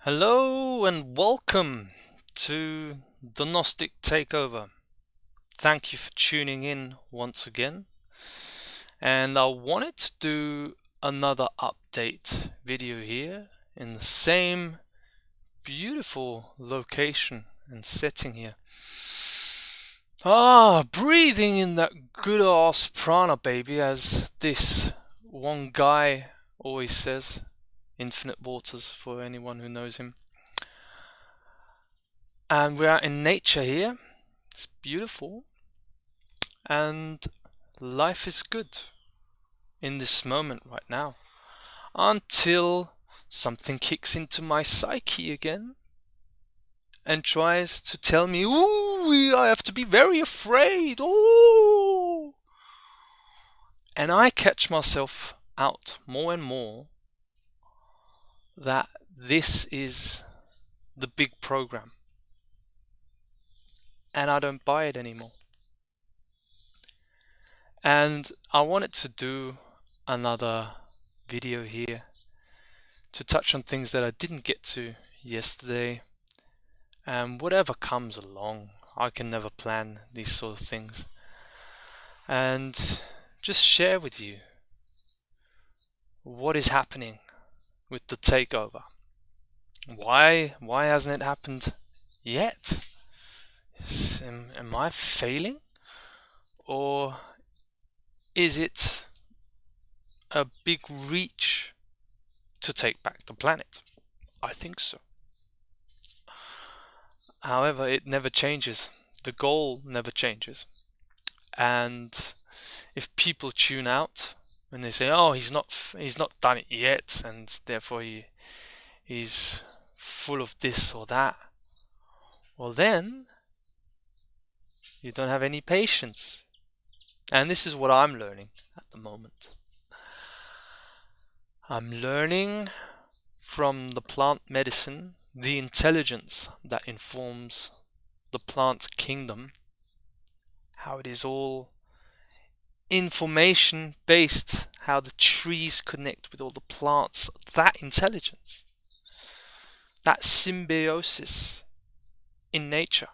Hello and welcome to the Gnostic Takeover. Thank you for tuning in once again. And I wanted to do another update video here in the same beautiful location and setting here. Breathing in that good ass prana, baby, as this one guy always says. Infinite waters for anyone who knows him. And we're out in nature here. It's beautiful. And life is good in this moment right now. Until something kicks into my psyche again and tries to tell me, ooh, I have to be very afraid. Ooh. And I catch myself out more and more that this is the big program. And I don't buy it anymore. And I wanted to do another video here to touch on things that I didn't get to yesterday. And whatever comes along, I can never plan these sort of things. And just share with you what is happening with the takeover. Why hasn't it happened yet? Am I failing? Or is it a big reach to take back the planet? I think so. However, it never changes. The goal never changes. And if people tune out when they say, "Oh, he's not done it yet, and therefore he's full of this or that," well then you don't have any patience. And this is what I'm learning at the moment. I'm learning from the plant medicine, the intelligence that informs the plant kingdom, how it is all information based, how the trees connect with all the plants, that intelligence, that symbiosis in nature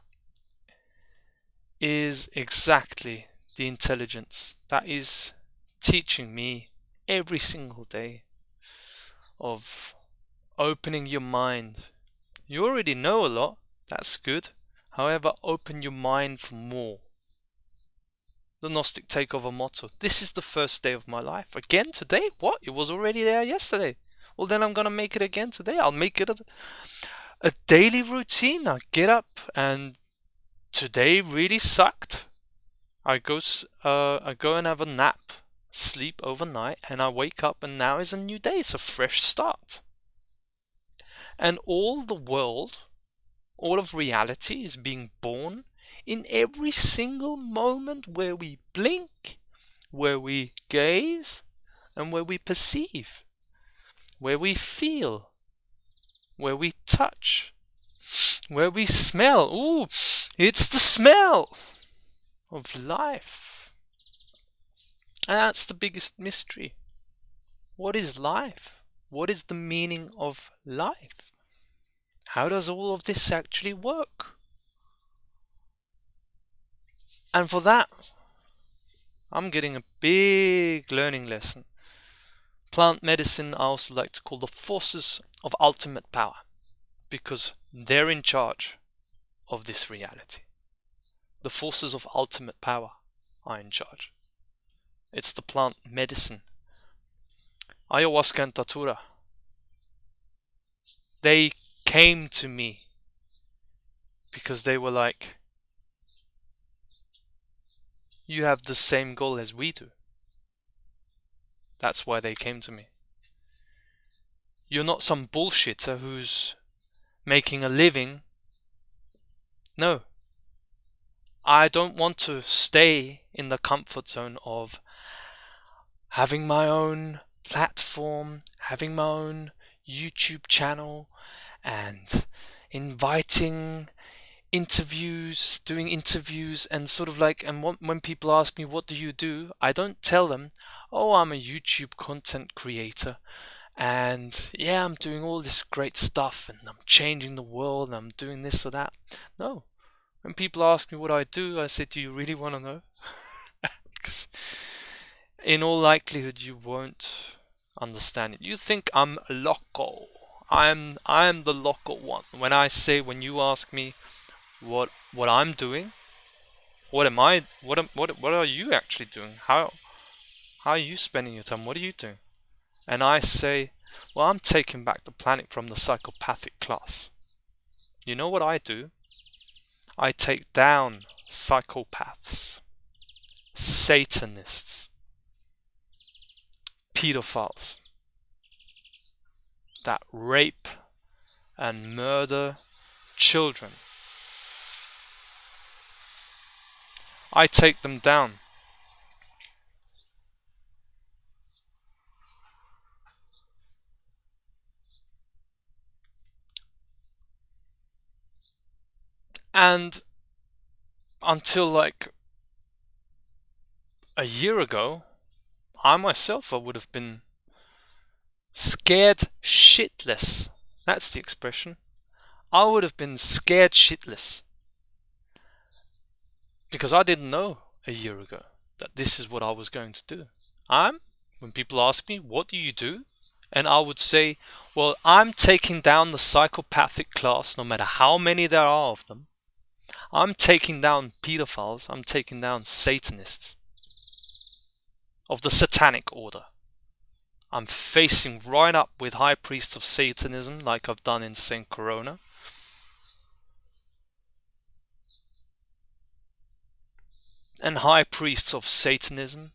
is exactly the intelligence that is teaching me every single day of opening your mind. You already know a lot, that's good. However, open your mind for more. The Gnostic Takeover motto. This is the first day of my life. Again today? What? It was already there yesterday. Well, then I'm gonna make it again today. I'll make it a daily routine. I get up, and today really sucked. I go and have a nap, sleep overnight, and I wake up, and now is a new day. It's a fresh start. And all the world, all of reality is being born in every single moment where we blink, where we gaze, and where we perceive, where we feel, where we touch, where we smell. Ooh, it's the smell of life. And that's the biggest mystery. What is life? What is the meaning of life? How does all of this actually work? And for that, I'm getting a big learning lesson. Plant medicine I also like to call the forces of ultimate power, because they're in charge of this reality. The forces of ultimate power are in charge. It's the plant medicine. Ayahuasca and Datura. They came to me because they were like, you have the same goal as we do. That's why they came to me. You're not some bullshitter who's making a living. No. I don't want to stay in the comfort zone of having my own platform, having my own YouTube channel, and inviting interviews, doing interviews, and sort of like, and when people ask me, what do you do? I don't tell them, oh, I'm a YouTube content creator and yeah, I'm doing all this great stuff and I'm changing the world and I'm doing this or that. No. When people ask me what I do, I say, do you really want to know? Because in all likelihood you won't understand it. You think I'm loco. I'm the loco one. When you ask me what I'm doing, what are you actually doing? How are you spending your time? What are you doing? And I say, well, I'm taking back the planet from the psychopathic class. You know what I do? I take down psychopaths, Satanists, pedophiles that rape and murder children. I take them down. And until like a year ago, I would have been scared shitless. That's the expression. I would have been scared shitless. Because I didn't know a year ago that this is what I was going to do. When people ask me, what do you do? And I would say, well, I'm taking down the psychopathic class, no matter how many there are of them. I'm taking down pedophiles. I'm taking down Satanists of the satanic order. I'm facing right up with high priests of Satanism, like I've done in Saint Corona. And high priests of Satanism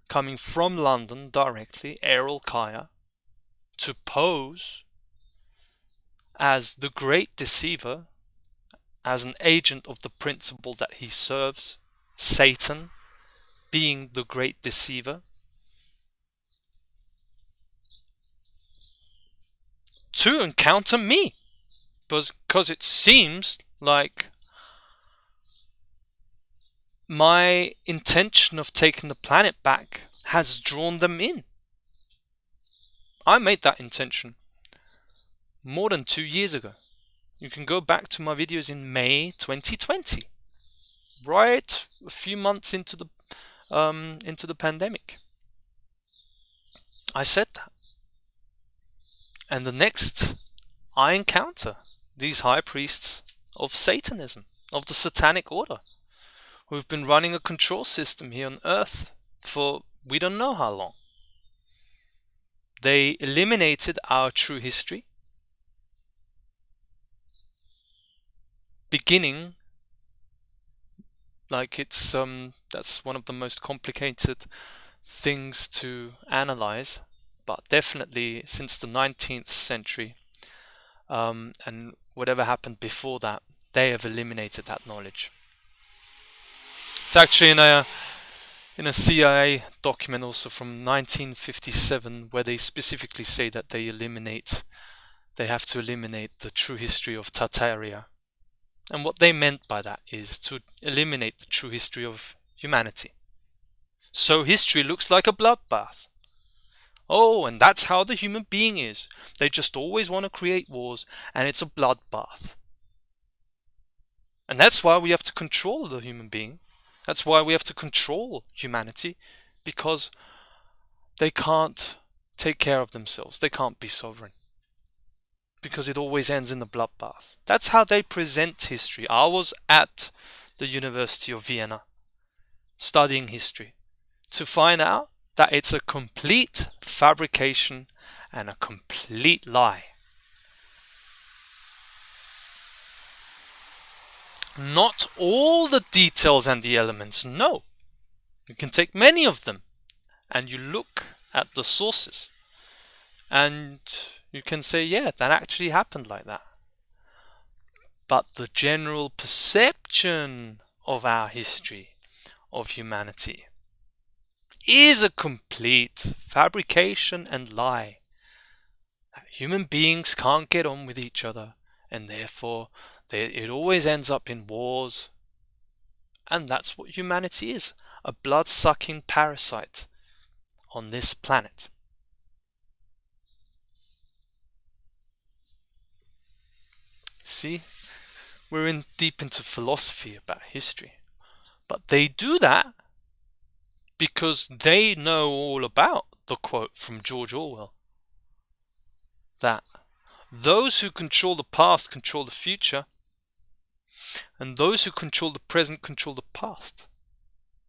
coming from London directly, Errol Kaya, to pose as the great deceiver, as an agent of the principle that he serves, Satan being the great deceiver, to encounter me. Because it seems like my intention of taking the planet back has drawn them in. I made that intention more than 2 years ago. You can go back to my videos in May 2020, right a few months into the pandemic. I said that. And the next I encounter these high priests of Satanism, of the satanic order, who've been running a control system here on Earth for we don't know how long. They eliminated our true history, beginning like that's one of the most complicated things to analyze, but definitely since the 19th century, and whatever happened before that, they have eliminated that knowledge. It's actually in a CIA document also from 1957 where they specifically say that they have to eliminate the true history of Tartaria. And what they meant by that is to eliminate the true history of humanity. So history looks like a bloodbath. Oh, and that's how the human being is. They just always want to create wars, and it's a bloodbath. And that's why we have to control the human being. That's why we have to control humanity, because they can't take care of themselves. They can't be sovereign. Because it always ends in the bloodbath. That's how they present history. I was at the University of Vienna studying history to find out that it's a complete fabrication and a complete lie. Not all the details and the elements, no. You can take many of them and you look at the sources and you can say, yeah, that actually happened like that. But the general perception of our history, of humanity, is a complete fabrication and lie. Human beings can't get on with each other, and therefore it always ends up in wars. And that's what humanity is, a blood-sucking parasite on this planet. See, we're in deep into philosophy about history. But they do that because they know all about the quote from George Orwell, that those who control the past control the future, and those who control the present control the past.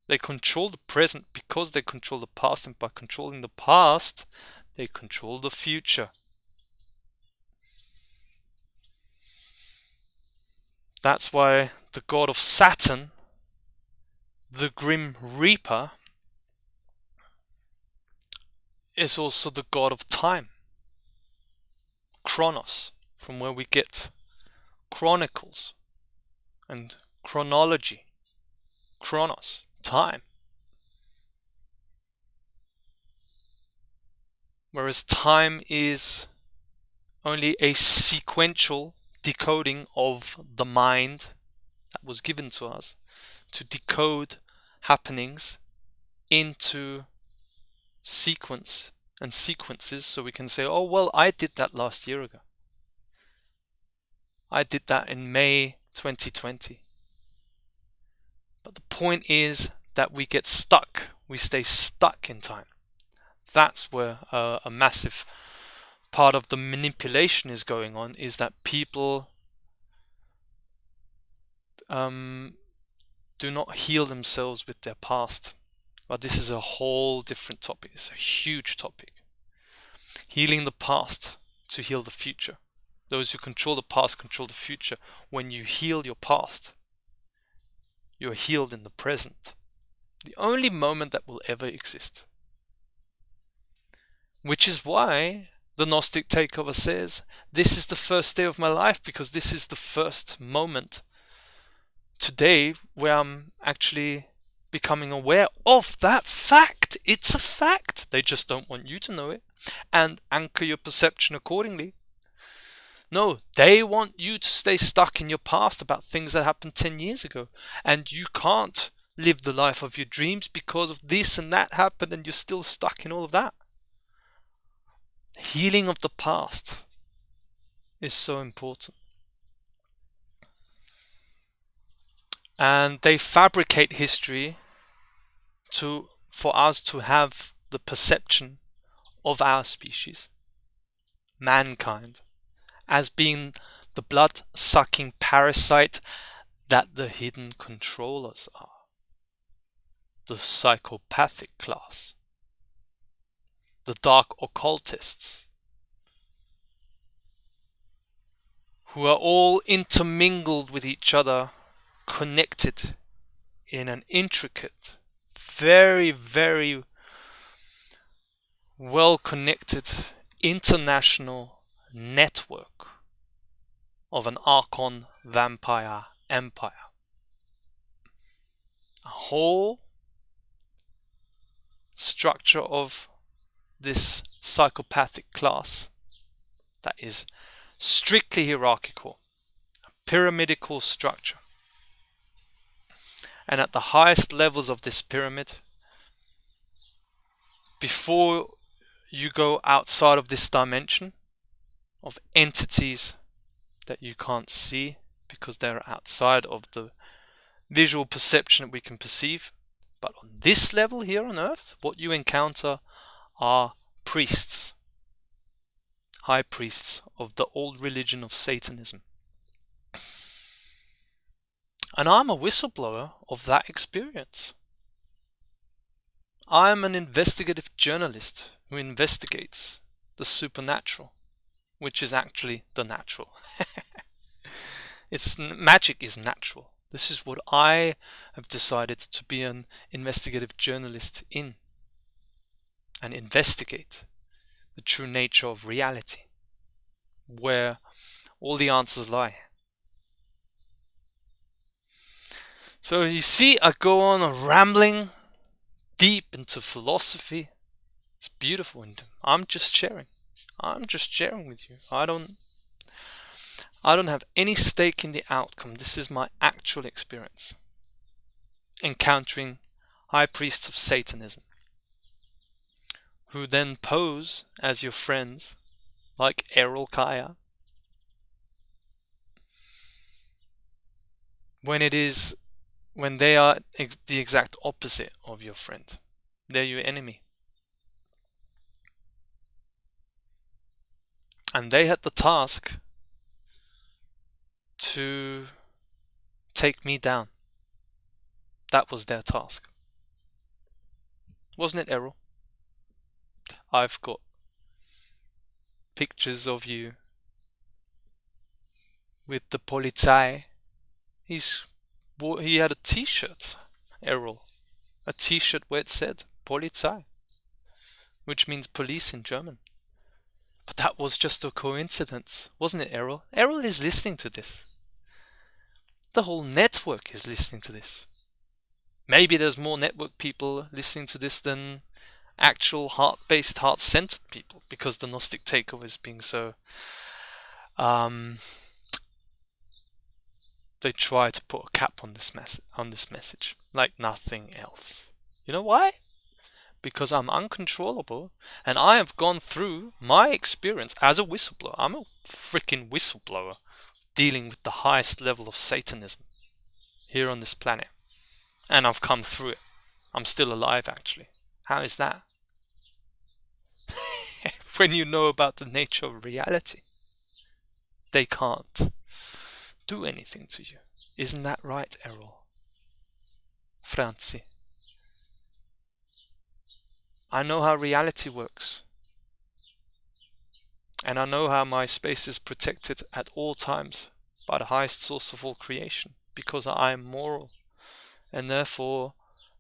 They control the present because they control the past, and by controlling the past, they control the future. That's why the god of Saturn, the Grim Reaper, is also the god of time. Chronos, from where we get chronicles and chronology. Chronos, time. Whereas time is only a sequential decoding of the mind that was given to us to decode happenings into sequence and sequences, so we can say, oh well, I did that last year ago. I did that in May 2020. But the point is that we get stuck. We stay stuck in time. That's where a massive part of the manipulation is going on, is that people do not heal themselves with their past. But this is a whole different topic. It's a huge topic. Healing the past to heal the future. Those who control the past control the future. When you heal your past, you're healed in the present. The only moment that will ever exist. Which is why the Gnostic Takeover says, this is the first day of my life, because this is the first moment today where I'm actually becoming aware of that fact. It's a fact. They just don't want you to know it and anchor your perception accordingly. No, they want you to stay stuck in your past about things that happened 10 years ago, and you can't live the life of your dreams because of this and that happened, and you're still stuck in all of that. Healing of the past is so important. And they fabricate history for us to have the perception of our species, mankind, as being the blood-sucking parasite that the hidden controllers are, the psychopathic class, the dark occultists, who are all intermingled with each other, connected in an intricate, very, very well-connected international network of an Archon vampire empire. A whole structure of this psychopathic class that is strictly hierarchical, a pyramidical structure. And at the highest levels of this pyramid, before you go outside of this dimension of entities that you can't see because they're outside of the visual perception that we can perceive, but on this level here on Earth, what you encounter are priests, high priests of the old religion of Satanism. And I'm a whistleblower of that experience. I'm an investigative journalist who investigates the supernatural, which is actually the natural. Magic is natural. This is what I have decided to be an investigative journalist in, and investigate the true nature of reality, where all the answers lie. So you see, I go on rambling deep into philosophy. It's beautiful, and I'm just sharing. I'm just sharing with you. I don't have any stake in the outcome. This is my actual experience. Encountering high priests of Satanism, who then pose as your friends, like Errol Kaya, when they are the exact opposite of your friend. They're your enemy. And they had the task to take me down. That was their task. Wasn't it, Errol? I've got pictures of you with the Polizei. He had a t-shirt, Errol. A t-shirt where it said Polizei, which means police in German. But that was just a coincidence, wasn't it, Errol? Errol is listening to this. The whole network is listening to this. Maybe there's more network people listening to this than actual heart-based, heart-centered people, because the Gnostic Takeover is being so... they try to put a cap on this message, like nothing else. You know why? Because I'm uncontrollable, and I have gone through my experience as a whistleblower. I'm a freaking whistleblower, dealing with the highest level of Satanism here on this planet. And I've come through it. I'm still alive, actually. How is that? When you know about the nature of reality, they can't do anything to you. Isn't that right, Errol? Franzi? I know how reality works. And I know how my space is protected at all times by the highest source of all creation, because I am moral, and therefore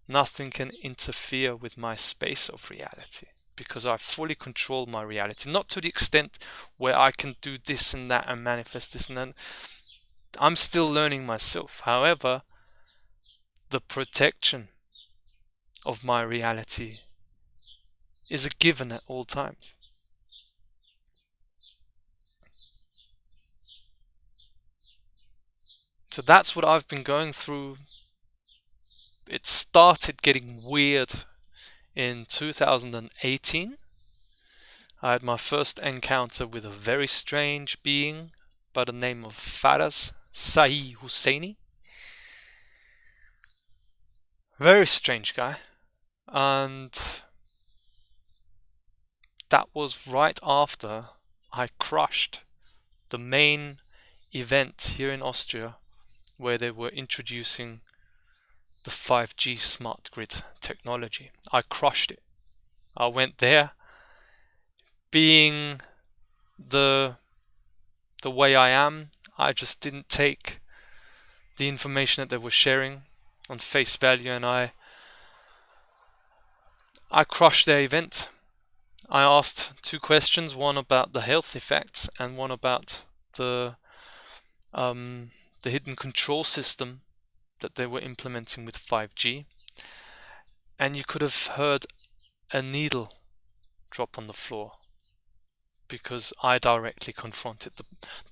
nothing can interfere with my space of reality, because I fully control my reality. Not to the extent where I can do this and that and manifest this and that. I'm still learning myself. However, the protection of my reality is a given at all times. So that's what I've been going through. It started getting weird in 2018. I had my first encounter with a very strange being by the name of Faraz Sahi Husseini. Very strange guy. And that was right after I crushed the main event here in Austria, where they were introducing the 5G smart grid technology. I crushed it. I went there, being the way I am. I just didn't take the information that they were sharing on face value, and I crushed their event. I asked two questions, one about the health effects and one about the hidden control system that they were implementing with 5G. And you could have heard a needle drop on the floor, because I directly confronted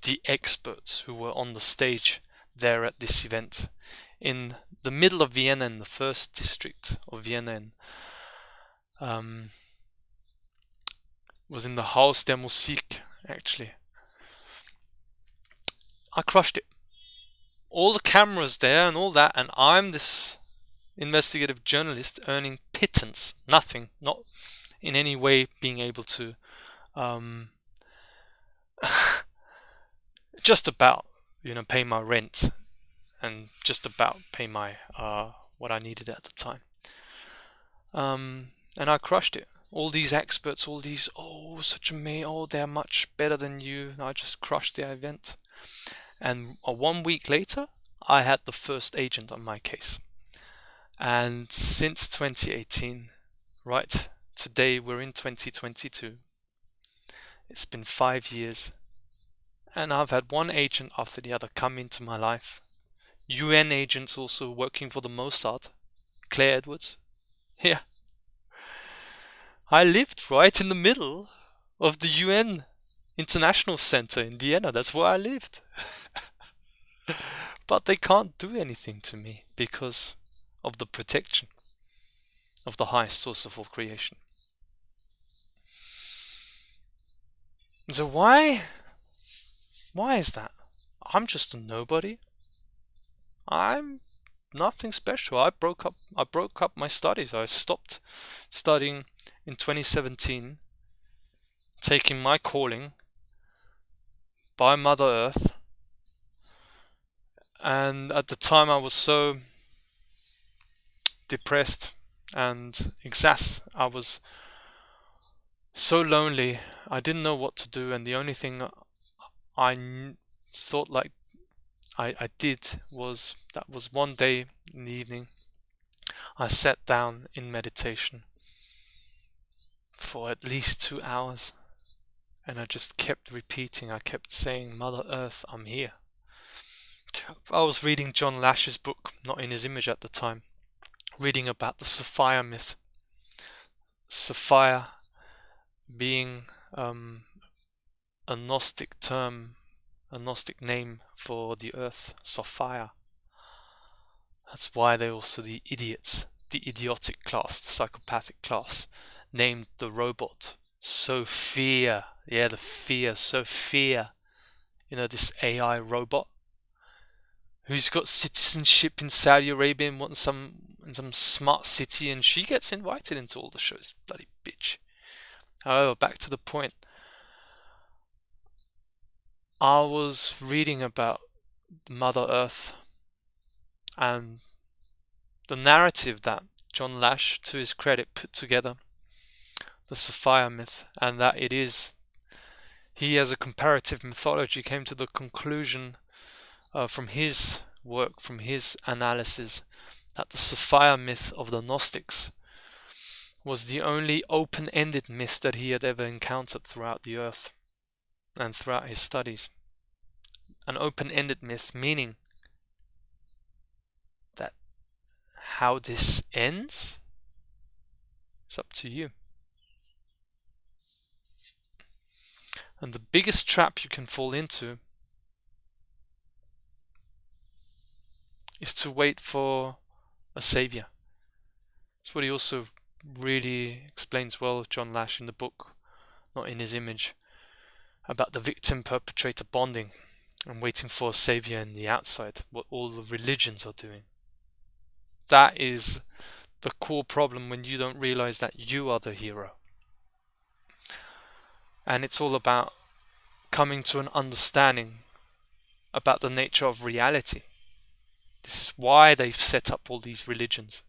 the experts who were on the stage there at this event in the middle of Vienna, in the first district of Vienna. Was in the Haus der Musik, actually. I crushed it. All the cameras there and all that, and I'm this investigative journalist earning pittance, nothing, not in any way being able to just about, pay my rent and just about pay my what I needed at the time. And I crushed it. All these experts, all these, they're much better than you. I just crushed the event. And 1 week later, I had the first agent on my case. And since 2018, right, today we're in 2022. It's been 5 years. And I've had one agent after the other come into my life. UN agents also working for the Mossad. Claire Edwards. Yeah. I lived right in the middle of the UN International Center in Vienna. That's where I lived. But they can't do anything to me because of the protection of the highest source of all creation. So why is that? I'm just a nobody. I'm nothing special. I broke up my studies. I stopped studying in 2017, taking my calling by Mother Earth. And at the time I was so depressed and I was so lonely. I didn't know what to do, and the only thing thought like I did was, that was one day in the evening, I sat down in meditation for at least 2 hours, and I just kept repeating, I kept saying, Mother Earth, I'm here. I was reading John Lash's book, Not in His Image at the time, reading about the Sophia myth. Sophia being a Gnostic term, a Gnostic name for the earth, Sophia. That's why they're also the idiots, the idiotic class, the psychopathic class, named the robot Sophia. Yeah, the fear, Sophia. You know, this AI robot who's got citizenship in Saudi Arabia and wants in some smart city, and she gets invited into all the shows. Bloody bitch. However, back to the point. I was reading about Mother Earth and the narrative that John Lash, to his credit, put together, the Sophia myth, and that he as a comparative mythology came to the conclusion from his work, from his analysis, that the Sophia myth of the Gnostics was the only open-ended myth that he had ever encountered throughout the earth and throughout his studies. An open-ended myth meaning that how this ends, it's up to you. And the biggest trap you can fall into is to wait for a savior. That's what he also really explains well, John Lash, in the book, Not in His Image, about the victim-perpetrator bonding and waiting for a savior in the outside, what all the religions are doing. That is the core problem when you don't realize that you are the hero. And it's all about coming to an understanding about the nature of reality. This is why they've set up all these religions.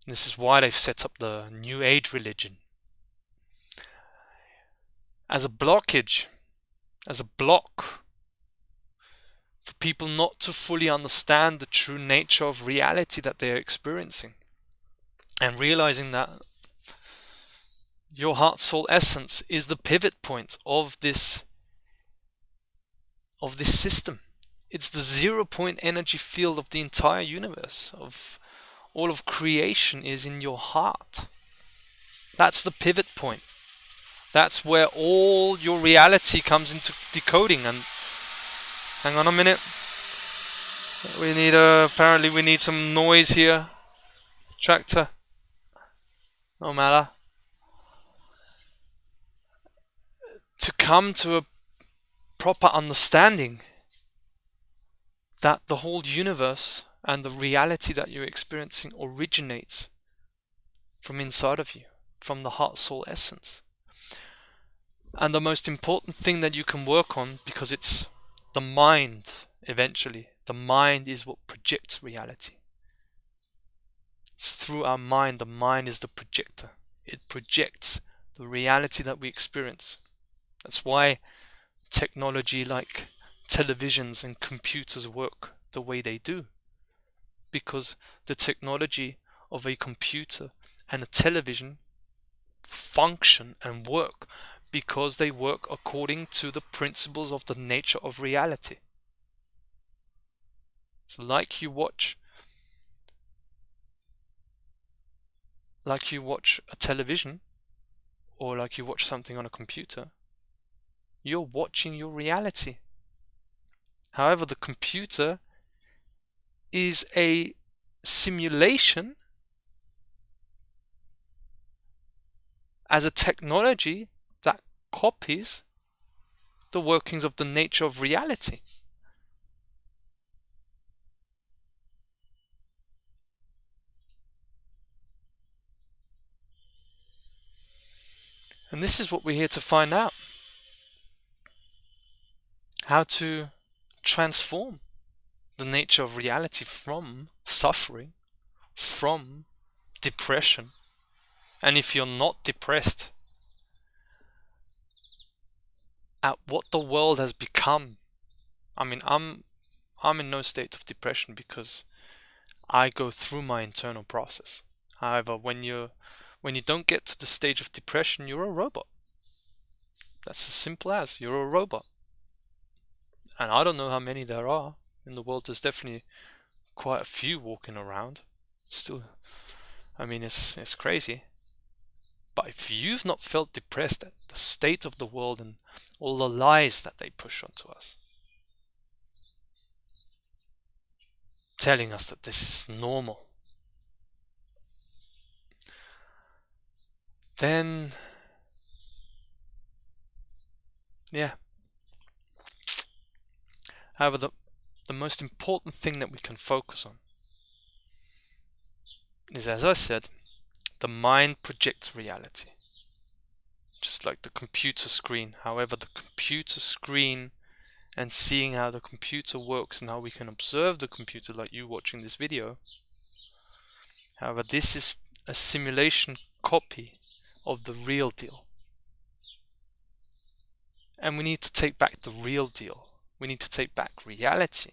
This is why they've set up the New Age religion. As a blockage, as a block, for people not to fully understand the true nature of reality that they're experiencing. And realizing that your heart, soul, essence is the pivot point of this system. It's the 0 point energy field of the entire universe, of all of creation is in your heart. That's the pivot point. That's where all your reality comes into decoding. And hang on a minute. Apparently we need some noise here. Tractor. No matter. To come to a proper understanding that the whole universe and the reality that you're experiencing originates from inside of you, from the heart, soul, essence. And the most important thing that you can work on, because it's the mind eventually, the mind is what projects reality. It's through our mind. The mind is the projector. It projects the reality that we experience. That's why technology like televisions and computers work the way they do. Because the technology of a computer and a television function and work because they work according to the principles of the nature of reality. So like you watch a television, or like you watch something on a computer, you're watching your reality. However, the computer is a simulation as a technology that copies the workings of the nature of reality. And this is what we're here to find out. How to transform the nature of reality from suffering, from depression. And if you're not depressed at what the world has become, I mean, I'm in no state of depression because I go through my internal process. However, when you don't get to the stage of depression, you're a robot. That's as simple as you're a robot. And I don't know how many there are in the world. There's definitely quite a few walking around. Still, I mean, it's crazy. But if you've not felt depressed at the state of the world and all the lies that they push onto us, telling us that this is normal, then, yeah. However, the most important thing that we can focus on is, as I said, the mind projects reality. Just like the computer screen. However, the computer screen and seeing how the computer works and how we can observe the computer, like you watching this video. However, this is a simulation copy of the real deal. And we need to take back the real deal. We need to take back reality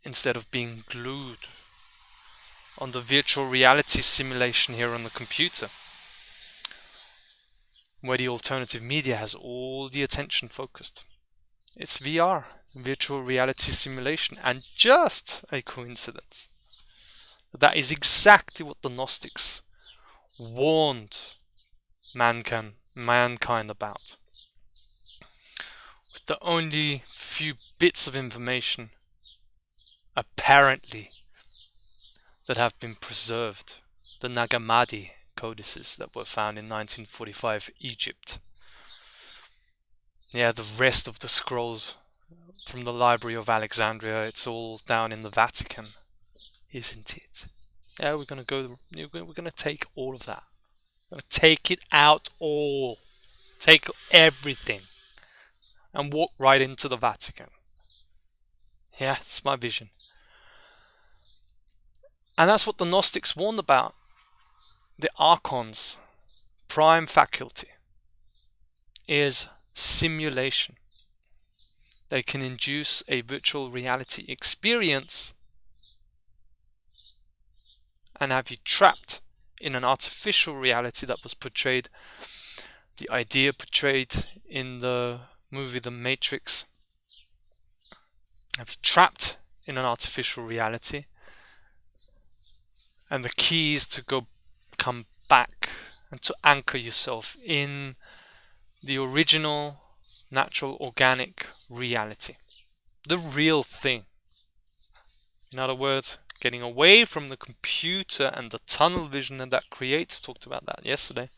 instead of being glued on the virtual reality simulation here on the computer, where the alternative media has all the attention focused. It's VR, virtual reality simulation, and just a coincidence. That is exactly what the Gnostics warned mankind about. With the only few bits of information, apparently, that have been preserved, the Nag Hammadi codices that were found in 1945 Egypt. Yeah, the rest of the scrolls from the Library of Alexandria, it's all down in the Vatican, isn't it? Yeah, we're gonna take all of that. We're gonna take it out all. Take everything. And walk right into the Vatican. Yeah, that's my vision. And that's what the Gnostics warned about. The Archon's prime faculty is simulation. They can induce a virtual reality experience and have you trapped in an artificial reality that was portrayed, the idea portrayed in the movie The Matrix. Have you trapped in an artificial reality, and the key is to come back and to anchor yourself in the original, natural, organic reality, the real thing. In other words, getting away from the computer and the tunnel vision that creates, talked about that yesterday,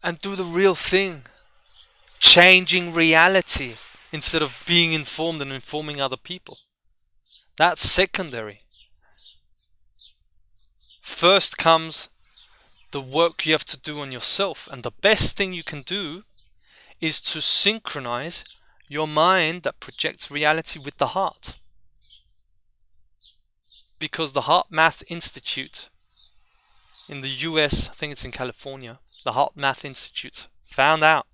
and do the real thing, changing reality instead of being informed and informing other people. That's secondary. First comes the work you have to do on yourself, and the best thing you can do is to synchronize your mind that projects reality with the heart. Because the Heart Math Institute in the US, I think it's in California, the Heart Math Institute found out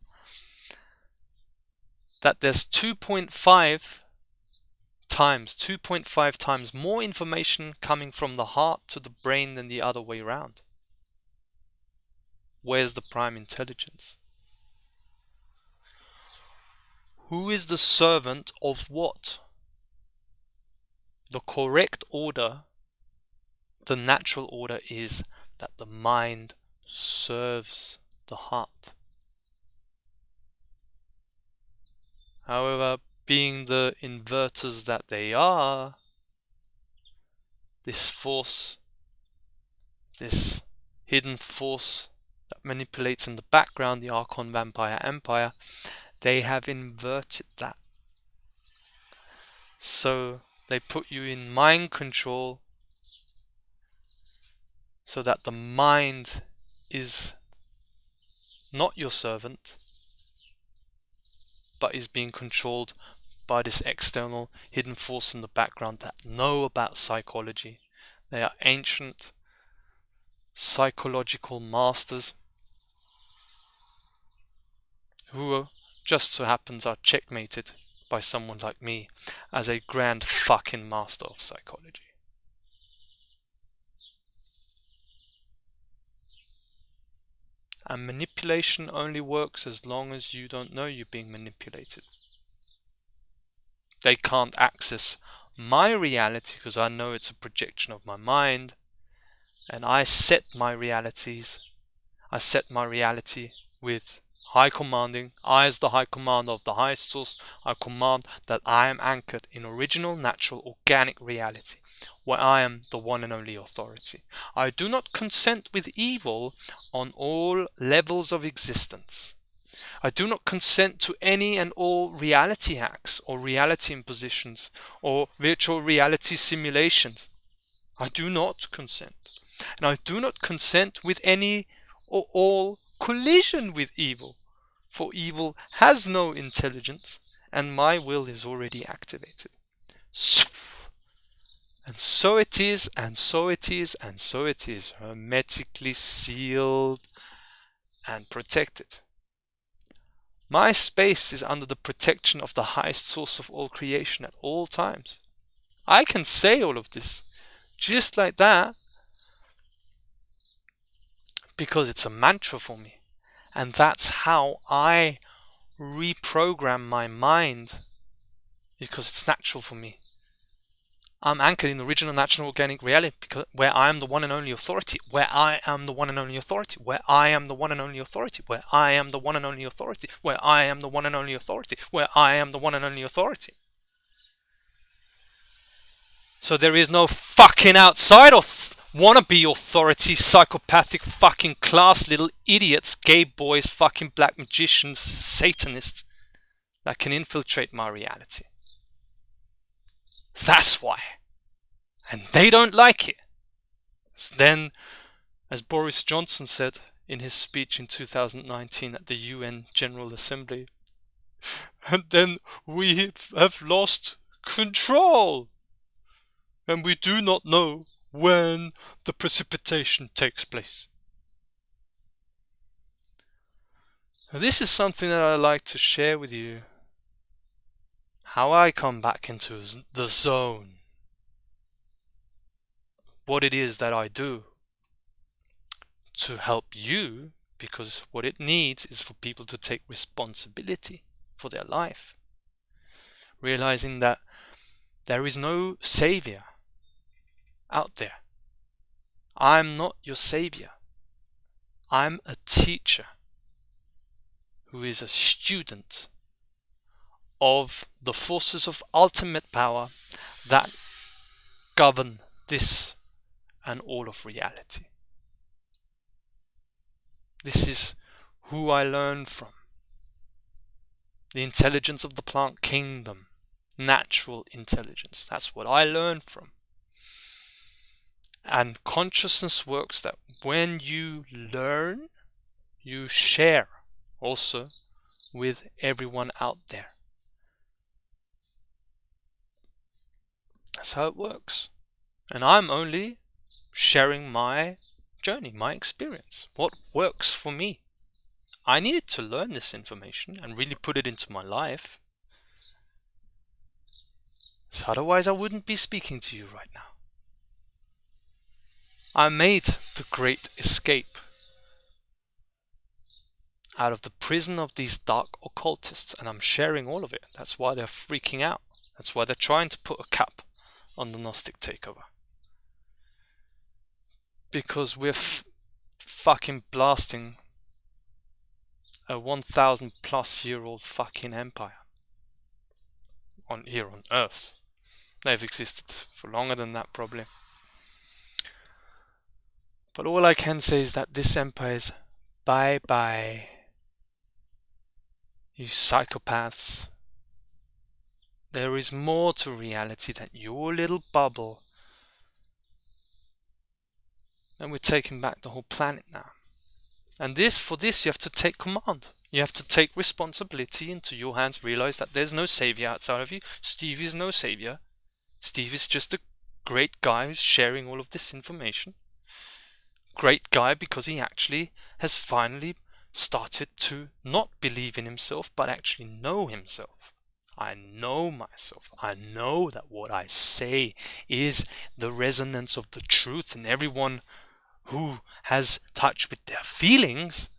that there's 2.5 times more information coming from the heart to the brain than the other way around. Where's the prime intelligence? Who is the servant of what? The correct order, the natural order, is that the mind serves the heart. However, being the inverters that they are, this force, this hidden force that manipulates in the background, the Archon Vampire Empire, they have inverted that. So they put you in mind control so that the mind is not your servant, but is being controlled by this external hidden force in the background that know about psychology. They are ancient psychological masters who just so happens are checkmated by someone like me as a grand fucking master of psychology. And manipulation only works as long as you don't know you're being manipulated. They can't access my reality because I know it's a projection of my mind, and I set my realities. I set my reality with high commanding. I, as the high commander of the highest source, I command that I am anchored in original, natural, organic reality, where I am the one and only authority. I do not consent with evil on all levels of existence. I do not consent to any and all reality hacks or reality impositions or virtual reality simulations. I do not consent. And I do not consent with any or all collision with evil, for evil has no intelligence and my will is already activated. And so it is, and so it is, and so it is, hermetically sealed and protected. My space is under the protection of the highest source of all creation at all times. I can say all of this just like that because it's a mantra for me. And that's how I reprogram my mind, because it's natural for me. I'm anchored in original natural organic reality because where I am the one and only authority, where I am the one and only authority, where I am the one and only authority, where I am the one and only authority, where I am the one and only authority, where I am the one and only authority. So there is no fucking outside wannabe authority, psychopathic fucking class little idiots, gay boys, fucking black magicians, satanists that can infiltrate my reality. That's why. And they don't like it. Then, as Boris Johnson said in his speech in 2019 at the UN General Assembly, and then we have lost control. And we do not know when the precipitation takes place. Now, this is something that I like to share with you. How I come back into the zone. What it is that I do to help you, because what it needs is for people to take responsibility for their life. Realizing that there is no savior out there. I'm not your savior. I'm a teacher who is a student of the forces of ultimate power that govern this and all of reality. This is who I learn from. The intelligence of the plant kingdom, natural intelligence. That's what I learn from. And consciousness works that when you learn, you share also with everyone out there. That's how it works. And I'm only sharing my journey, my experience, what works for me. I needed to learn this information and really put it into my life. So otherwise I wouldn't be speaking to you right now. I made the great escape out of the prison of these dark occultists, and I'm sharing all of it. That's why they're freaking out. That's why they're trying to put a cap on the Gnostic Takeover. Because we're fucking blasting a 1,000 plus year old fucking empire here on Earth. They've existed for longer than that probably. But all I can say is that this empire is bye-bye. You psychopaths. There is more to reality than your little bubble. And we're taking back the whole planet now. And for this you have to take command. You have to take responsibility into your hands, realize that there's no savior outside of you. Steve is no savior. Steve is just a great guy who's sharing all of this information. Great guy because he actually has finally started to not believe in himself, but actually know himself. I know myself. I know that what I say is the resonance of the truth, and everyone who has touch with their feelings,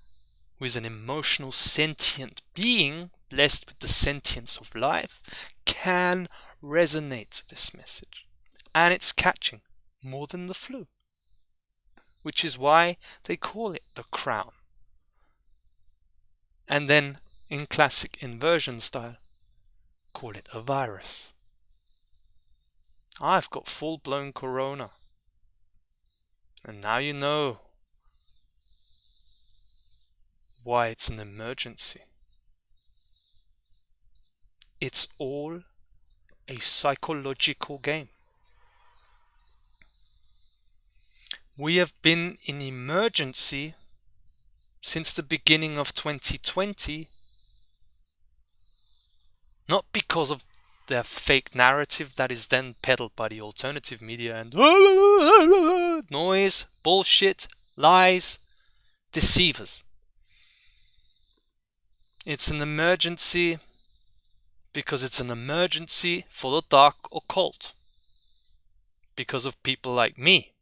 who is an emotional sentient being blessed with the sentience of life, can resonate to this message. And it's catching more than the flu, which is why they call it the crown. And then in classic inversion style, call it a virus. I've got full-blown corona. And now you know why it's an emergency. It's all a psychological game. We have been in emergency since the beginning of 2020, not because of their fake narrative that is then peddled by the alternative media and noise, bullshit, lies, deceivers. It's an emergency because it's an emergency for the dark occult. Because of people like me.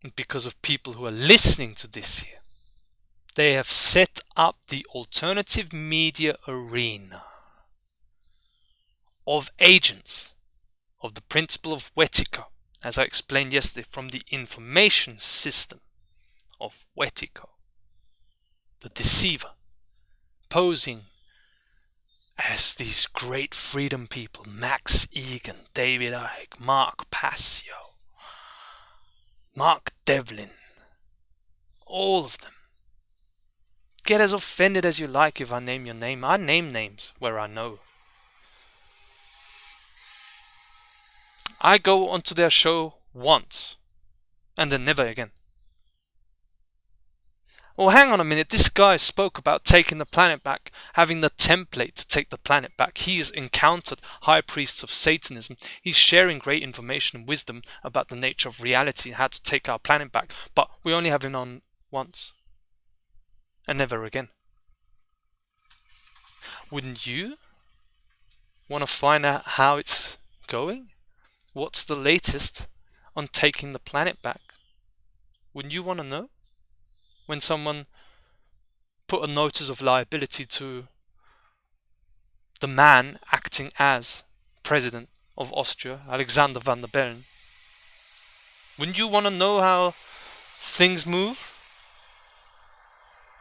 And because of people who are listening to this here. They have set up the alternative media arena of agents of the principle of Wetiko, as I explained yesterday, from the information system of Wetiko, the deceiver, posing as these great freedom people, Max Egan, David Icke, Mark Passio, Mark Devlin, all of them. Get as offended as you like if I name your name. I name names where I know. I go onto their show once and then never again. Well, hang on a minute. This guy spoke about taking the planet back, having the template to take the planet back. He's encountered high priests of Satanism. He's sharing great information and wisdom about the nature of reality and how to take our planet back. But we only have him on once and never again. Wouldn't you want to find out how it's going? What's the latest on taking the planet back? Wouldn't you want to know? When someone put a notice of liability to the man acting as president of Austria, Alexander van der Bellen, wouldn't you want to know how things move?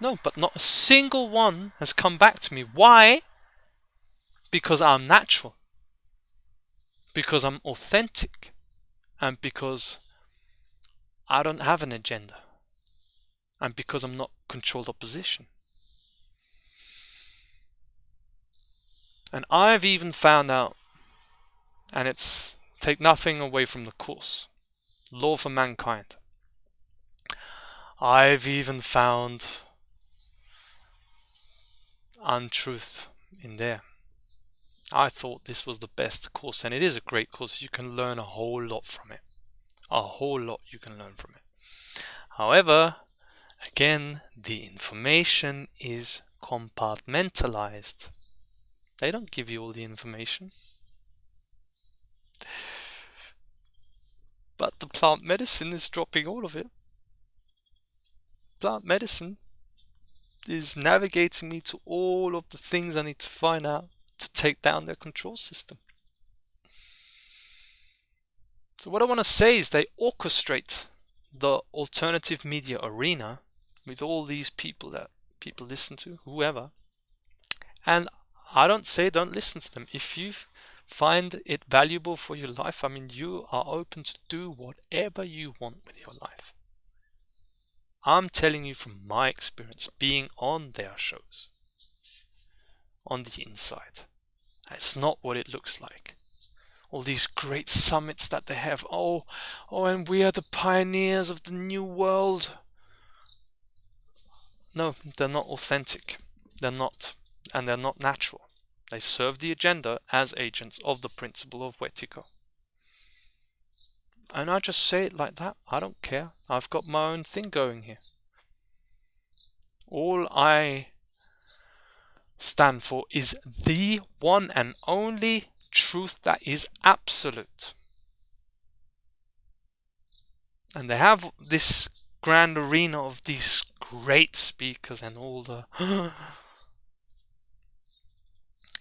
No, but not a single one has come back to me. Why? Because I'm natural. Because I'm authentic. And because I don't have an agenda. And because I'm not controlled opposition. And I've even found out, and it's take nothing away from the course, law for mankind. I've even found untruth in there. I thought this was the best course, and it is a great course. You can learn a whole lot from it. A whole lot you can learn from it. However, again, the information is compartmentalized. They don't give you all the information. But the plant medicine is dropping all of it. Plant medicine is navigating me to all of the things I need to find out to take down their control system. So what I want to say is they orchestrate the alternative media arena with all these people that people listen to, whoever. And I don't say don't listen to them. If you find it valuable for your life, I mean, you are open to do whatever you want with your life. I'm telling you from my experience, being on their shows, on the inside. It's not what it looks like. all these great summits that they have. Oh, and we are the pioneers of the new world. No, they're not authentic. They're not. And they're not natural. They serve the agenda as agents of the principle of Wetiko. And I just say it like that. I don't care. I've got my own thing going here. All I stand for is the one and only truth that is absolute. And they have this grand arena of these great speakers and all the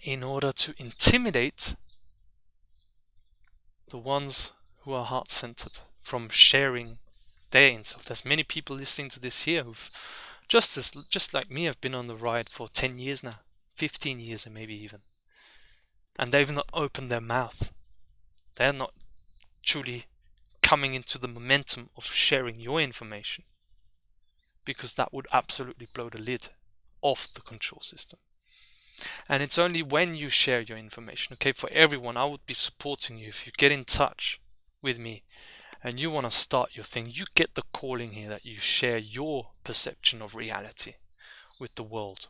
in order to intimidate the ones who are heart-centered from sharing their insight. There's many people listening to this here who've just like me have been on the ride for 10 years now, 15 years and maybe even, and they've not opened their mouth. They're not truly coming into the momentum of sharing your information, because that would absolutely blow the lid off the control system. And it's only when you share your information, okay, for everyone, I would be supporting you. If you get in touch with me and you want to start your thing, you get the calling here that you share your perception of reality with the world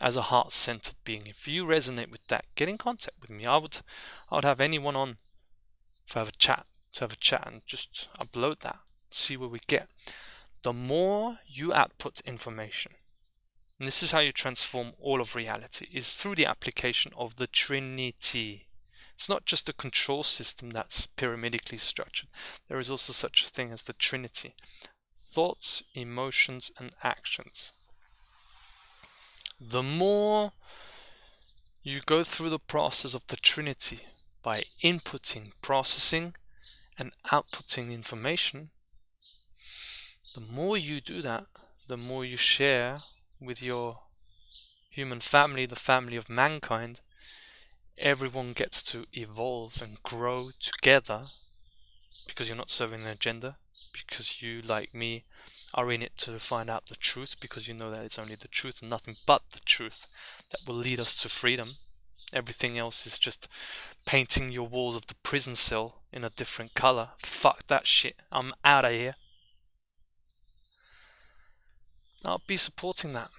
as a heart-centered being. If you resonate with that, get in contact with me. I would have anyone on to have a chat and just upload that, see where we get. The more you output information, and this is how you transform all of reality, is through the application of the Trinity. It's not just a control system that's pyramidically structured. There is also such a thing as the Trinity. Thoughts, emotions, and actions. The more you go through the process of the Trinity by inputting, processing, and outputting information, the more you do that, the more you share with your human family, the family of mankind. Everyone gets to evolve and grow together, because you're not serving an agenda, because you, like me, are in it to find out the truth, because you know that it's only the truth and nothing but the truth that will lead us to freedom. Everything else is just painting your walls of the prison cell in a different color. Fuck that shit. I'm out of here. I'll be supporting that.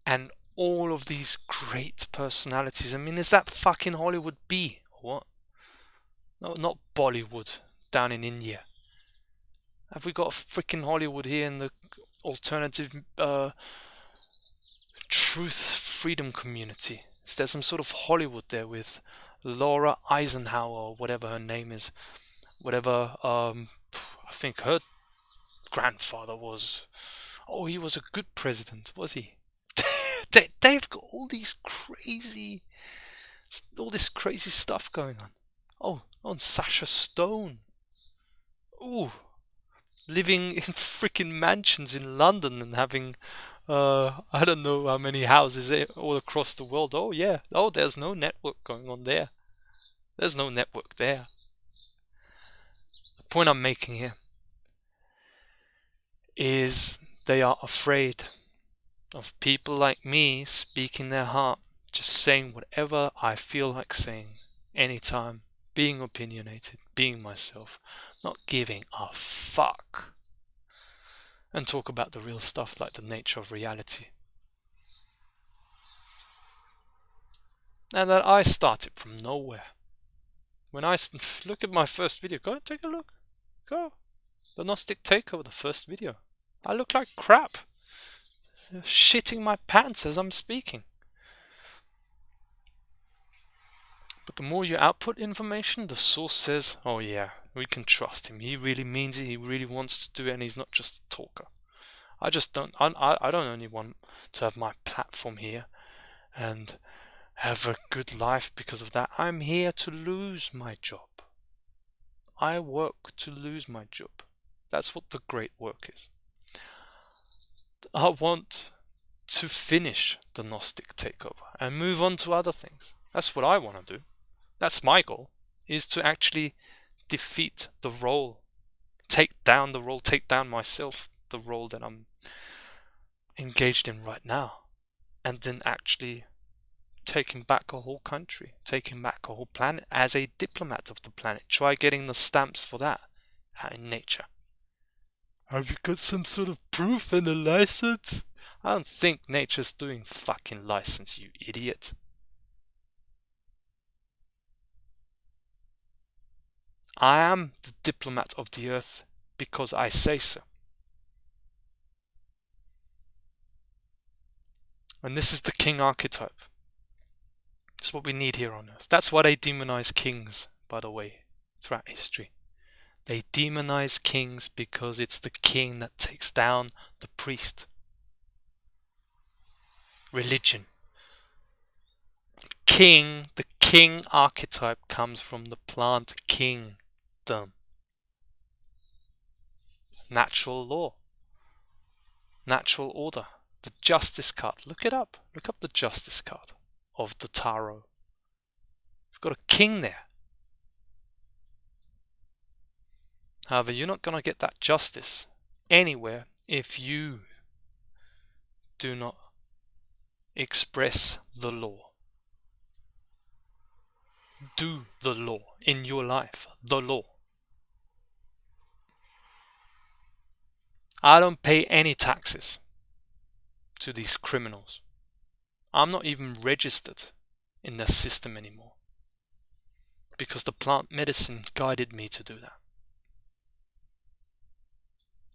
And all of these great personalities. I mean, is that fucking Hollywood B? What? No, not Bollywood down in India. Have we got a freaking Hollywood here in the alternative truth freedom community? Is there some sort of Hollywood there with Laura Eisenhower or whatever her name is? Whatever, I think her grandfather was. Oh, he was a good president, was he? They've got all this crazy stuff going on. Oh, and Sasha Stone. Ooh, living in freaking mansions in London and having, I don't know how many houses all across the world. Oh yeah, oh, there's no network going on there. There's no network there. The point I'm making here is they are afraid of people like me speaking their heart, just saying whatever I feel like saying, anytime, being opinionated, being myself, not giving a fuck, and talk about the real stuff like the nature of reality. And that I started from nowhere. When I look at my first video, go and take a look. Go. The Gnostic Takeover, the first video. I look like crap. Shitting my pants as I'm speaking. But the more you output information, the source says, oh yeah, we can trust him. He really means it. He really wants to do it, and he's not just a talker. I don't only want to have my platform here and have a good life because of that. I'm here to lose my job. I work to lose my job. That's what the great work is. I want to finish the Gnostic Takeover and move on to other things. That's what I want to do. That's my goal, is to actually defeat the role, take down the role, take down myself, the role that I'm engaged in right now, and then actually taking back a whole country, taking back a whole planet as a diplomat of the planet. Try getting the stamps for that out in nature. Have you got some sort of proof and a license? I don't think nature's doing fucking license, you idiot. I am the diplomat of the earth because I say so. And this is the king archetype. It's what we need here on earth. That's why they demonize kings, by the way, throughout history. They demonize kings because it's the king that takes down the priest. Religion. King, the king archetype comes from the plant kingdom. Natural law. Natural order. The justice card. Look it up. Look up the justice card of the tarot. You've got a king there. However, you're not going to get that justice anywhere if you do not express the law. Do the law in your life. The law. I don't pay any taxes to these criminals. I'm not even registered in their system anymore because the plant medicine guided me to do that.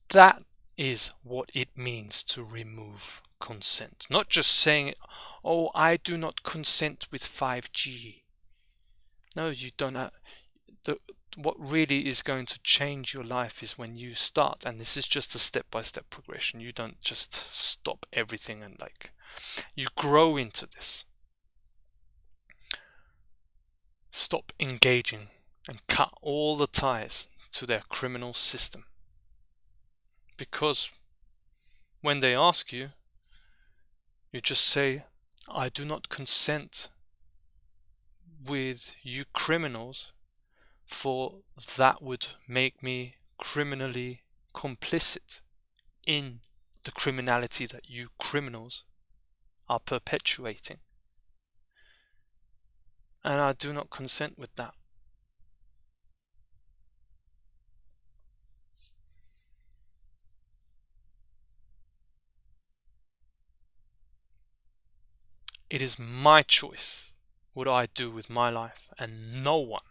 That is what it means to remove consent. Not just saying, oh, I do not consent with 5G. No, you don't have... What really is going to change your life is when you start, and this is just a step-by-step progression. You don't just stop everything and you grow into this. Stop engaging and cut all the ties to their criminal system. Because when they ask you, you just say, I do not consent with you criminals, for that would make me criminally complicit in the criminality that you criminals are perpetuating. And I do not consent with that. It is my choice what I do with my life, and no one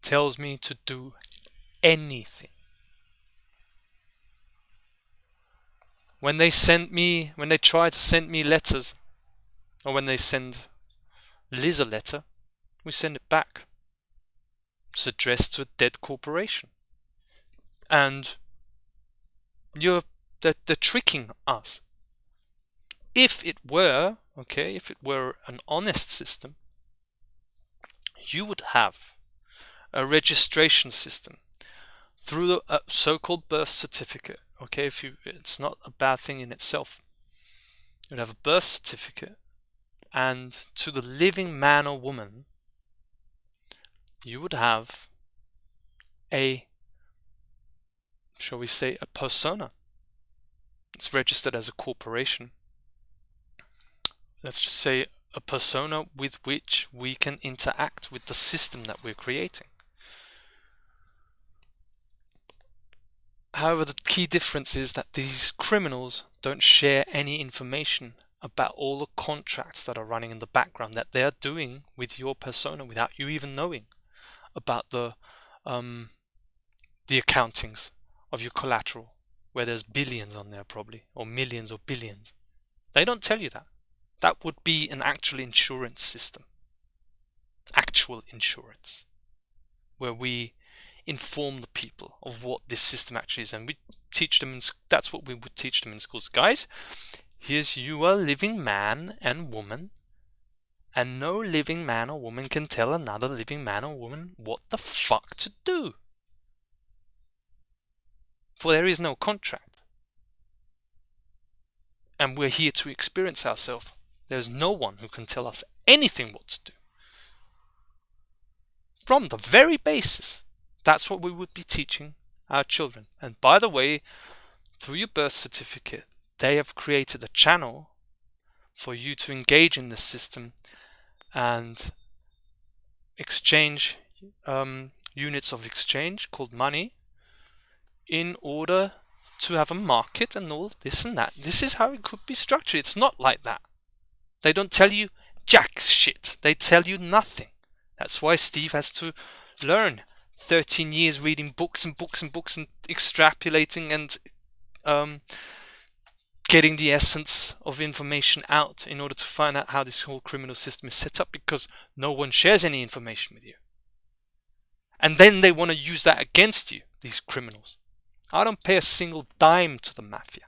tells me to do anything. When they try to send me letters, or when they send Liz a letter, we send it back. It's addressed to a dead corporation. And they're tricking us. If it were an honest system, you would have a registration system through the so-called birth certificate. Okay, it's not a bad thing in itself. You'd have a birth certificate, and to the living man or woman, you would have a persona. It's registered as a corporation. Let's just say a persona with which we can interact with the system that we're creating. However, the key difference is that these criminals don't share any information about all the contracts that are running in the background that they are doing with your persona without you even knowing about the accountings of your collateral, where there's billions on there probably, or millions or billions. They don't tell you that. That would be an actual insurance system. Actual insurance. Where we inform the people of what this system actually is. And we teach them, that's what we would teach them in schools. Guys, here's you a living man and woman. And no living man or woman can tell another living man or woman what the fuck to do. For there is no contract. And we're here to experience ourselves. There's no one who can tell us anything what to do. From the very basis, that's what we would be teaching our children. And by the way, through your birth certificate, they have created a channel for you to engage in the system and exchange units of exchange called money in order to have a market and all this and that. This is how it could be structured. It's not like that. They don't tell you jack shit. They tell you nothing. That's why Steve has to learn 13 years reading books and books and books and extrapolating and getting the essence of information out in order to find out how this whole criminal system is set up, because no one shares any information with you. And then they want to use that against you, these criminals. I don't pay a single dime to the mafia.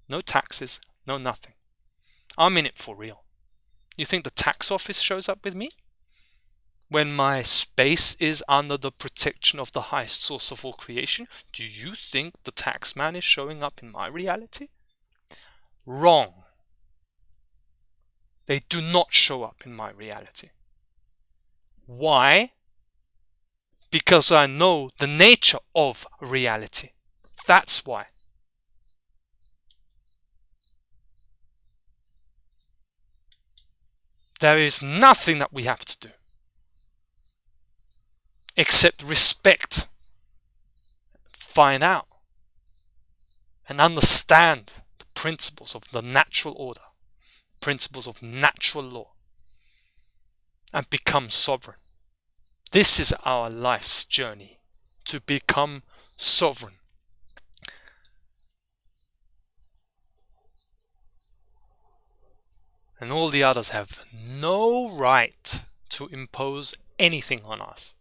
No taxes, no nothing. I'm in it for real. You think the tax office shows up with me? When my space is under the protection of the highest source of all creation, do you think the tax man is showing up in my reality? Wrong. They do not show up in my reality. Why? Because I know the nature of reality. That's why. There is nothing that we have to do except respect, find out, and understand the principles of the natural order, principles of natural law, and become sovereign. This is our life's journey, to become sovereign. And all the others have no right to impose anything on us.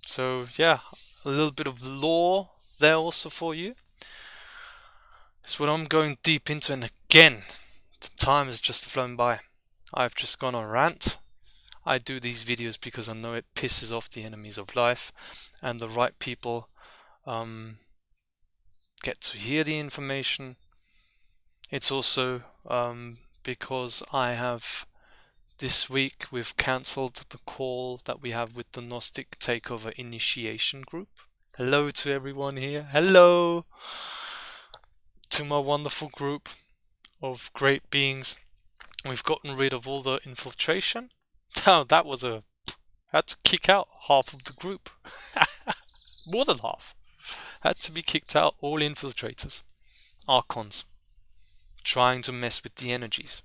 So yeah, a little bit of law there also for you. It's what I'm going deep into, and again, the time has just flown by. I've just gone on a rant. I do these videos because I know it pisses off the enemies of life, and the right people get to hear the information. It's also because I have this week we've cancelled the call that we have with the Gnostic Takeover initiation group. Hello to everyone here. Hello to my wonderful group of great beings. We've gotten rid of all the infiltration. Now that was had to kick out half of the group. More than half. Had to be kicked out, all infiltrators. Archons. Trying to mess with the energies.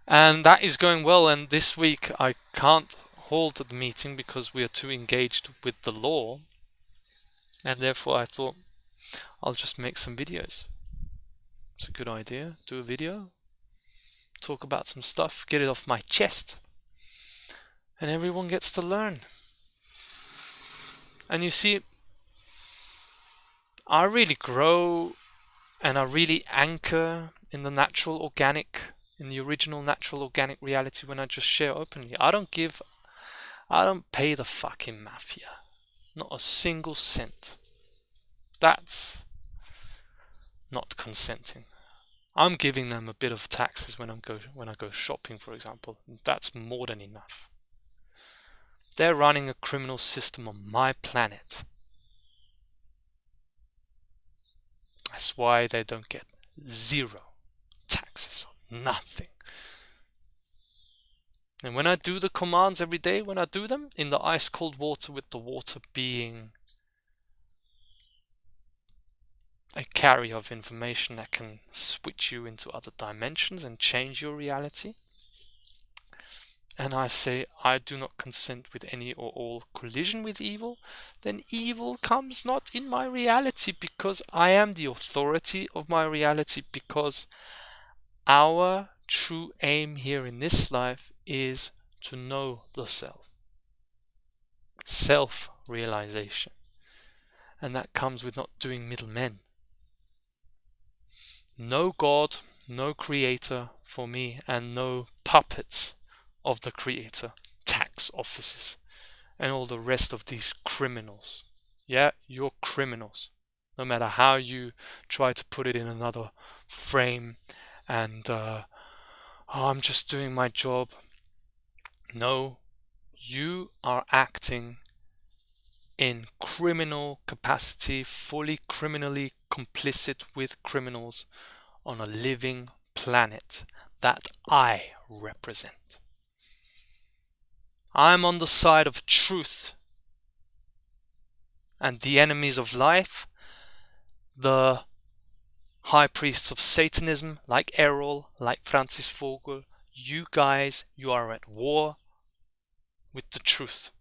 And that is going well, and this week I can't hold the meeting because we are too engaged with the law, and therefore I thought I'll just make some videos. It's a good idea. Do a video, talk about some stuff, get it off my chest, and everyone gets to learn. And you see, I really grow and I really anchor in the natural organic, in the original natural organic reality when I just share openly. I don't pay the fucking mafia. Not a single cent. That's not consenting. I'm giving them a bit of taxes when I go shopping, for example. That's more than enough. They're running a criminal system on my planet. That's why they don't get zero taxes on nothing. And when I do the commands every day, when I do them in the ice cold water, with the water being a carrier of information that can switch you into other dimensions and change your reality, and I say I do not consent with any or all collision with evil, then evil comes not in my reality, because I am the authority of my reality, because our true aim here in this life is to know the self. Self-realization. And that comes with not doing middlemen. No God, no creator for me, and no puppets of the creator, tax offices, and all the rest of these criminals. Yeah, you're criminals. No matter how you try to put it in another frame and I'm just doing my job. No, You are acting in criminal capacity, fully criminally complicit with criminals on a living planet that I represent. I'm on the side of truth, and the enemies of life, the high priests of Satanism, like Errol, like Francis Vogel, you guys, you are at war with the truth.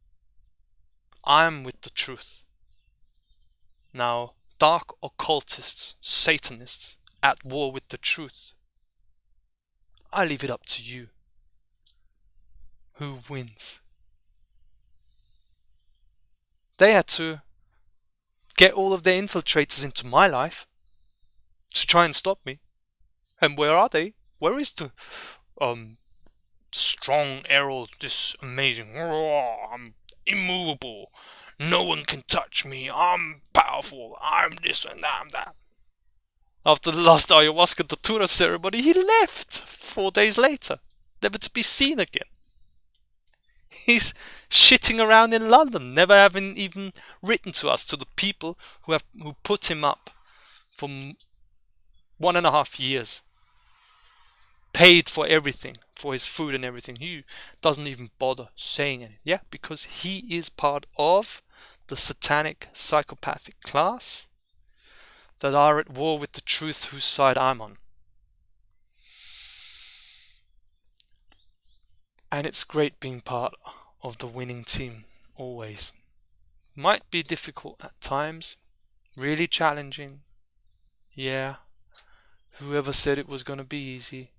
I'm with the truth. Now, dark occultists, Satanists, at war with the truth. I leave it up to you. Who wins? They had to get all of their infiltrators into my life to try and stop me. And where are they? Where is the strong Errol, this amazing, I'm immovable, no one can touch me, I'm powerful, I'm this and that and that. After the last ayahuasca datura ceremony, he left 4 days later, never to be seen again. He's shitting around in London, never having even written to us, to the people who put him up for 1.5 years. Paid for everything, for his food and everything. He doesn't even bother saying anything. Yeah, because he is part of the satanic psychopathic class that are at war with the truth, whose side I'm on. And it's great being part of the winning team, always. Might be difficult at times, really challenging. Yeah, whoever said it was going to be easy?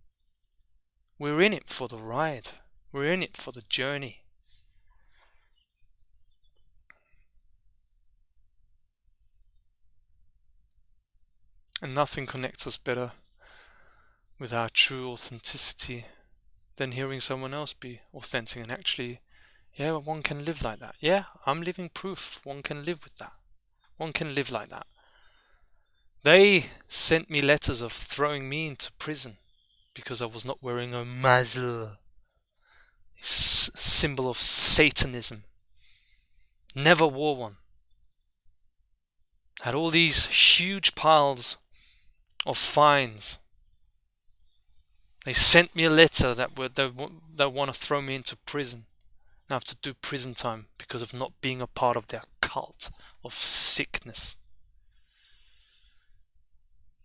We're in it for the ride. We're in it for the journey. And nothing connects us better with our true authenticity than hearing someone else be authentic and actually, yeah, one can live like that. Yeah, I'm living proof. One can live with that. One can live like that. They sent me letters of throwing me into prison because I was not wearing a muzzle. Symbol of Satanism. Never wore one. Had all these huge piles of fines. They sent me a letter that they want to throw me into prison. I have to do prison time because of not being a part of their cult of sickness.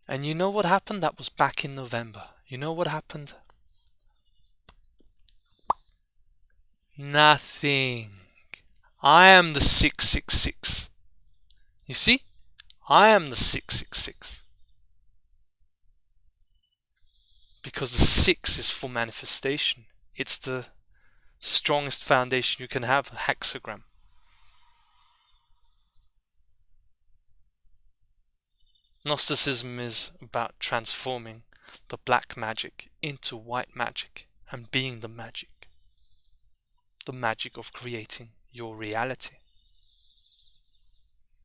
And you know what happened? That was back in November. You know what happened? Nothing. I am the 666. You see? I am the 666. Because the 6 is for manifestation. It's the strongest foundation you can have, a hexagram. Gnosticism is about transforming the black magic into white magic and being the magic. The magic of creating your reality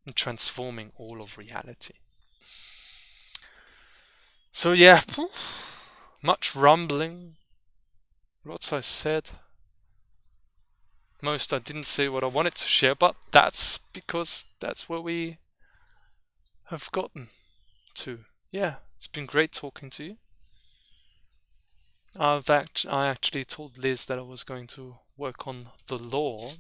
and transforming all of reality. So yeah, much rumbling, lots I said. Most I didn't say what I wanted to share, but that's because that's where we have gotten to. Yeah, it's been great talking to you. I actually told Liz that I was going to work on the law,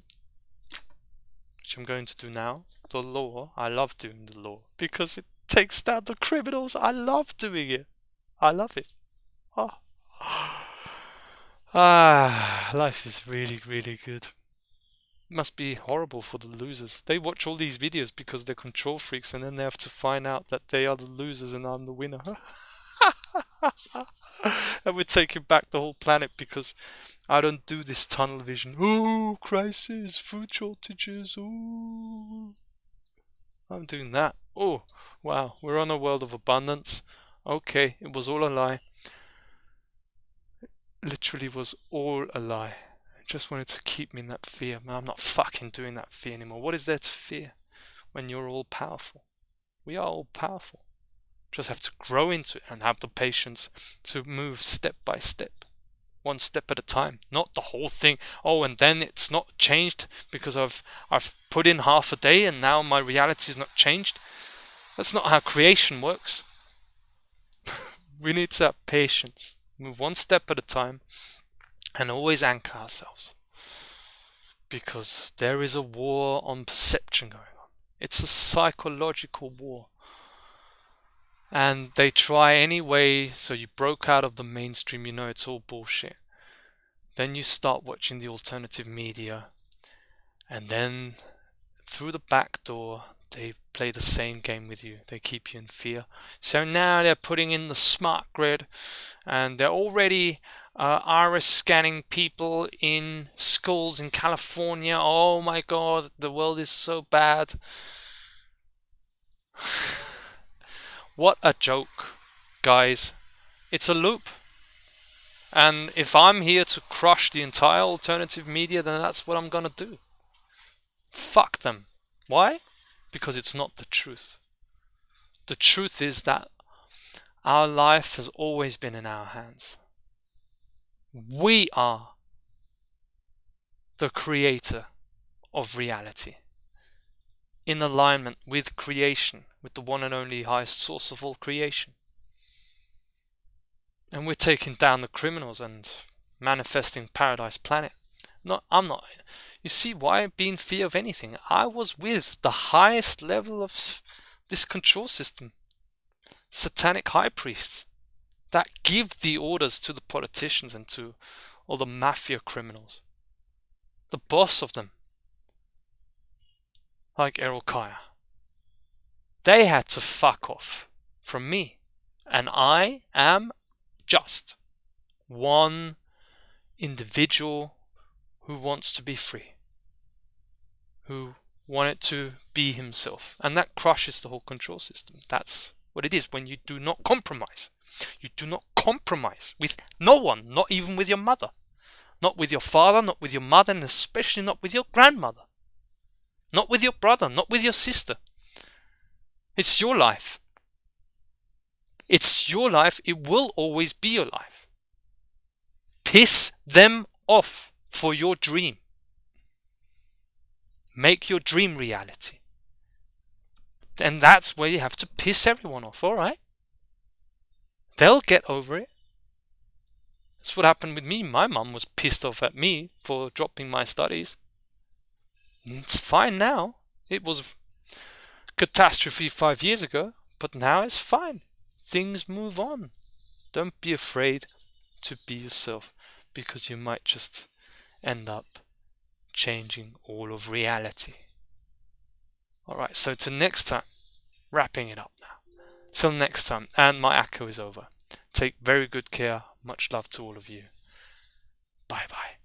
which I'm going to do now. The law, I love doing the law because it takes down the criminals. I love doing it. I love it. Oh. Life is really, really good. It must be horrible for the losers. They watch all these videos because they're control freaks and then they have to find out that they are the losers and I'm the winner. And we're taking back the whole planet because I don't do this tunnel vision. Oh, crisis, food shortages. Oh, I'm doing that. Oh, wow, we're on a world of abundance. Okay, it was all a lie. Literally was all a lie. It just wanted to keep me in that fear. Man, I'm not fucking doing that fear anymore. What is there to fear when you're all powerful? We are all powerful. Just have to grow into it and have the patience to move step by step. one step at a time, not the whole thing. Oh, and then it's not changed because I've put in half a day and now my reality is not changed. That's not how creation works. We need to have patience, move one step at a time, and always anchor ourselves. Because there is a war on perception going on. It's a psychological war. And they try anyway, so you broke out of the mainstream, you know it's all bullshit. Then you start watching the alternative media, and then through the back door, they play the same game with you. They keep you in fear. So now they're putting in the smart grid, and they're already iris scanning people in schools in California. Oh my god, the world is so bad. What a joke, guys. It's a loop. And if I'm here to crush the entire alternative media, then that's what I'm gonna do. Fuck them. Why? Because it's not the truth. The truth is that our life has always been in our hands. We are the creator of reality, in alignment with creation, with the one and only highest source of all creation. And we're taking down the criminals and manifesting Paradise Planet. I'm not. You see why be in fear of anything? I was with the highest level of this control system. Satanic high priests that give the orders to the politicians and to all the mafia criminals. The boss of them, like Errol Kaya. They had to fuck off from me. And I am just one individual who wants to be free, who wanted to be himself. And that crushes the whole control system. That's what it is when you do not compromise. You do not compromise with no one, not even with your mother. Not with your father, not with your mother, and especially not with your grandmother. Not with your brother, not with your sister. It's your life. It's your life. It will always be your life. Piss them off for your dream. Make your dream reality. And that's where you have to piss everyone off, alright? They'll get over it. That's what happened with me. My mum was pissed off at me for dropping my studies. It's fine now. It was catastrophe 5 years ago, but now it's fine. Things move on. Don't be afraid to be yourself, because you might just end up changing all of reality. Alright, so till next time, wrapping it up now. Till next time, and my echo is over. Take very good care. Much love to all of you. Bye bye.